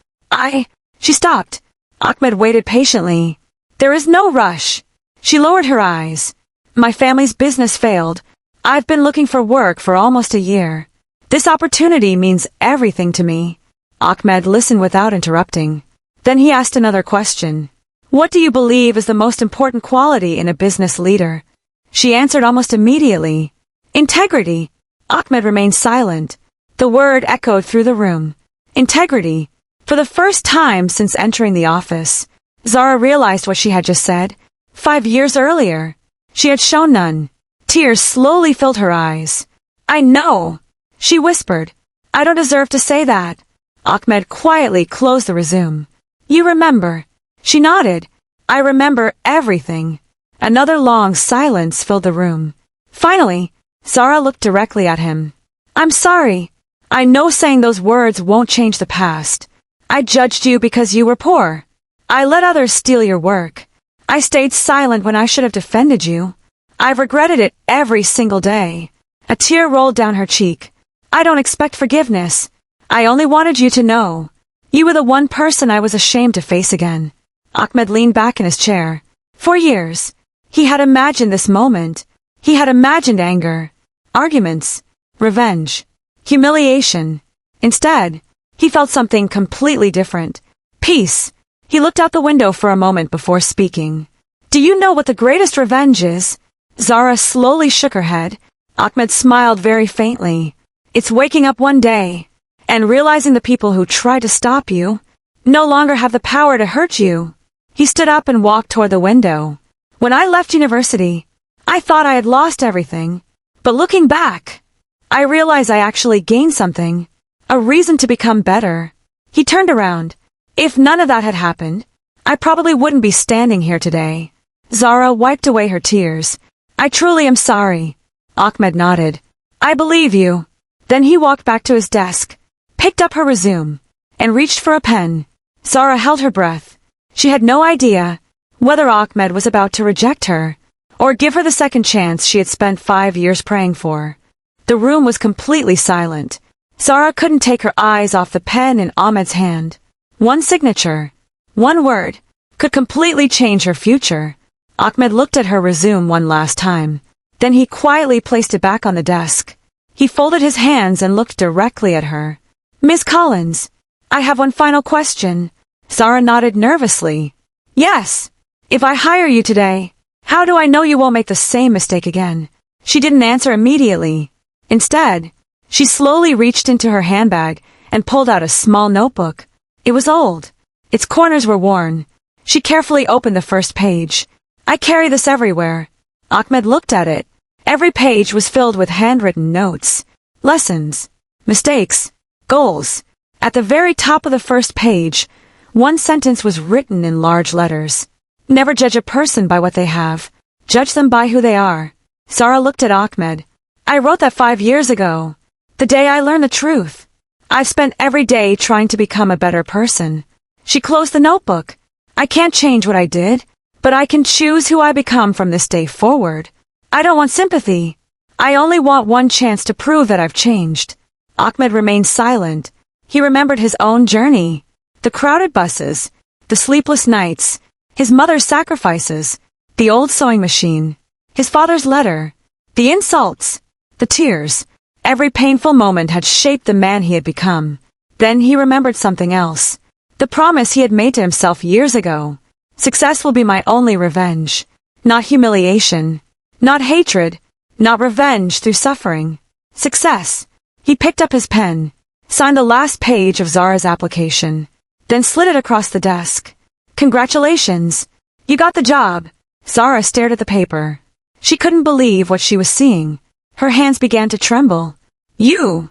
She stopped. Ahmed waited patiently. There is no rush. She lowered her eyes. My family's business failed. I've been looking for work for almost a year. This opportunity means everything to me. Ahmed listened without interrupting. Then he asked another question. What do you believe is the most important quality in a business leader? She answered almost immediately. Integrity. Ahmed remained silent. The word echoed through the room. Integrity. For the first time since entering the office, Zara realized what she had just said. 5 years earlier, she had shown none. Tears slowly filled her eyes. I know, she whispered. I don't deserve to say that. Ahmed quietly closed the resume. You remember. She nodded. I remember everything. Another long silence filled the room. Finally, Zara looked directly at him. I'm sorry. I know saying those words won't change the past. I judged you because you were poor. I let others steal your work. I stayed silent when I should have defended you. I've regretted it every single day. A tear rolled down her cheek. I don't expect forgiveness. I only wanted you to know. You were the one person I was ashamed to face again. Ahmed leaned back in his chair. For years, he had imagined this moment. He had imagined anger, arguments, revenge, humiliation. Instead, he felt something completely different. Peace. He looked out the window for a moment before speaking. Do you know what the greatest revenge is? Zara slowly shook her head. Ahmed smiled very faintly. It's waking up one day and realizing the people who tried to stop you no longer have the power to hurt you. He stood up and walked toward the window. When I left university, I thought I had lost everything. But looking back, I realized I actually gained something. A reason to become better. He turned around. If none of that had happened, I probably wouldn't be standing here today. Zara wiped away her tears. I truly am sorry. Ahmed nodded. I believe you. Then he walked back to his desk, picked up her resume, and reached for a pen. Zara held her breath. She had no idea whether Ahmed was about to reject her or give her the second chance she had spent 5 years praying for. The room was completely silent. Zara couldn't take her eyes off the pen in Ahmed's hand. One signature, one word, could completely change her future. Ahmed looked at her resume one last time. Then he quietly placed it back on the desk. He folded his hands and looked directly at her. "Miss Collins, I have one final question." Zara nodded nervously. "Yes. If I hire you today, how do I know you won't make the same mistake again?" She didn't answer immediately. Instead, she slowly reached into her handbag and pulled out a small notebook. It was old. Its corners were worn. She carefully opened the first page. "I carry this everywhere." Ahmed looked at it. Every page was filled with handwritten notes, lessons, mistakes, goals. At the very top of the first page, one sentence was written in large letters. "Never judge a person by what they have. Judge them by who they are." Zara looked at Ahmed. "I wrote that 5 years ago, the day I learned the truth. I've spent every day trying to become a better person." She closed the notebook. "I can't change what I did, but I can choose who I become from this day forward. I don't want sympathy. I only want one chance to prove that I've changed." Ahmed remained silent. He remembered his own journey, the crowded buses, the sleepless nights, his mother's sacrifices, the old sewing machine, his father's letter, the insults, the tears. Every painful moment had shaped the man he had become. Then he remembered something else. The promise he had made to himself years ago. Success will be my only revenge. Not humiliation. Not hatred. Not revenge through suffering. Success. He picked up his pen, signed the last page of Zara's application, then slid it across the desk. "Congratulations. You got the job." Zara stared at the paper. She couldn't believe what she was seeing. Her hands began to tremble. You're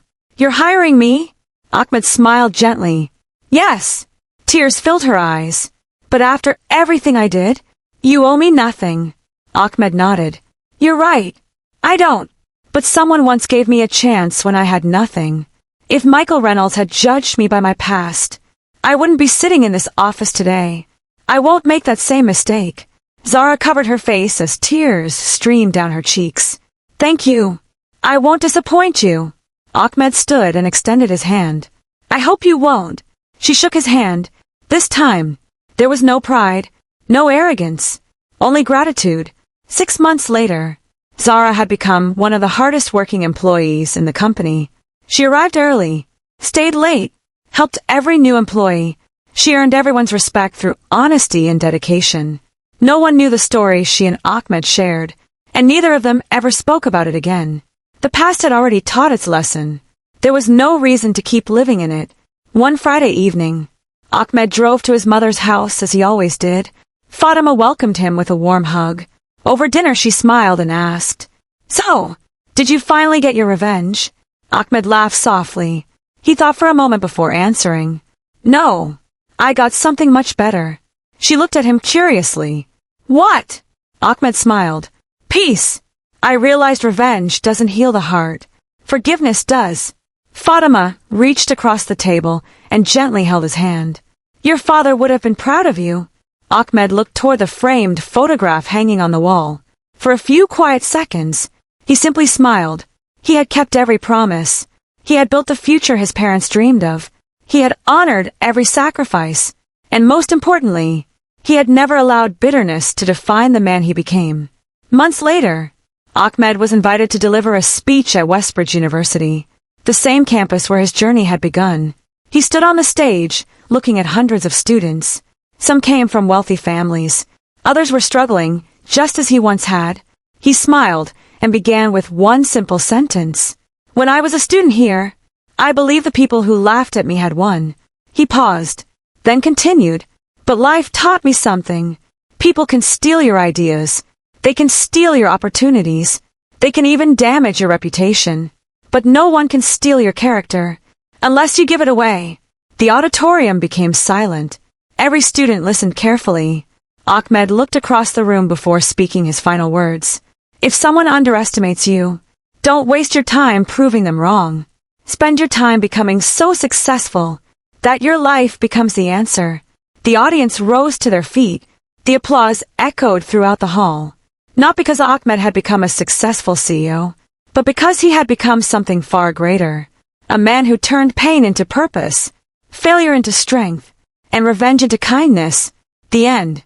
hiring me?" Ahmed smiled gently. "Yes." Tears filled her eyes. "But after everything I did, you owe me nothing." Ahmed nodded. "You're right. I don't. But someone once gave me a chance when I had nothing. If Michael Reynolds had judged me by my past, I wouldn't be sitting in this office today. I won't make that same mistake." Zara covered her face as tears streamed down her cheeks. "Thank you. I won't disappoint you." Ahmed stood and extended his hand. "I hope you won't." She shook his hand. This time, there was no pride, no arrogance, only gratitude. 6 months later, Zara had become one of the hardest working employees in the company. She arrived early, stayed late, helped every new employee. She earned everyone's respect through honesty and dedication. No one knew the story she and Ahmed shared, and neither of them ever spoke about it again. The past had already taught its lesson. There was no reason to keep living in it. One Friday evening, Ahmed drove to his mother's house as he always did. Fatima welcomed him with a warm hug. Over dinner she smiled and asked, "So, did you finally get your revenge?" Ahmed laughed softly. He thought for a moment before answering. "No, I got something much better." She looked at him curiously. "What?" Ahmed smiled. "Peace. I realized revenge doesn't heal the heart. Forgiveness does." Fatima reached across the table and gently held his hand. "Your father would have been proud of you." Ahmed looked toward the framed photograph hanging on the wall. For a few quiet seconds, he simply smiled. He had kept every promise. He had built the future his parents dreamed of. He had honored every sacrifice. And most importantly, he had never allowed bitterness to define the man he became. Months later, Ahmed was invited to deliver a speech at Westbridge University, the same campus where his journey had begun. He stood on the stage, looking at hundreds of students. Some came from wealthy families. Others were struggling, just as he once had. He smiled and began with one simple sentence. "When I was a student here, I believed the people who laughed at me had won." He paused, then continued, "But life taught me something. People can steal your ideas. They can steal your opportunities. They can even damage your reputation. But no one can steal your character, unless you give it away." The auditorium became silent. Every student listened carefully. Ahmed looked across the room before speaking his final words. "If someone underestimates you, don't waste your time proving them wrong. Spend your time becoming so successful that your life becomes the answer." The audience rose to their feet. The applause echoed throughout the hall. Not because Ahmed had become a successful CEO, but because he had become something far greater. A man who turned pain into purpose, failure into strength, and revenge into kindness. The end.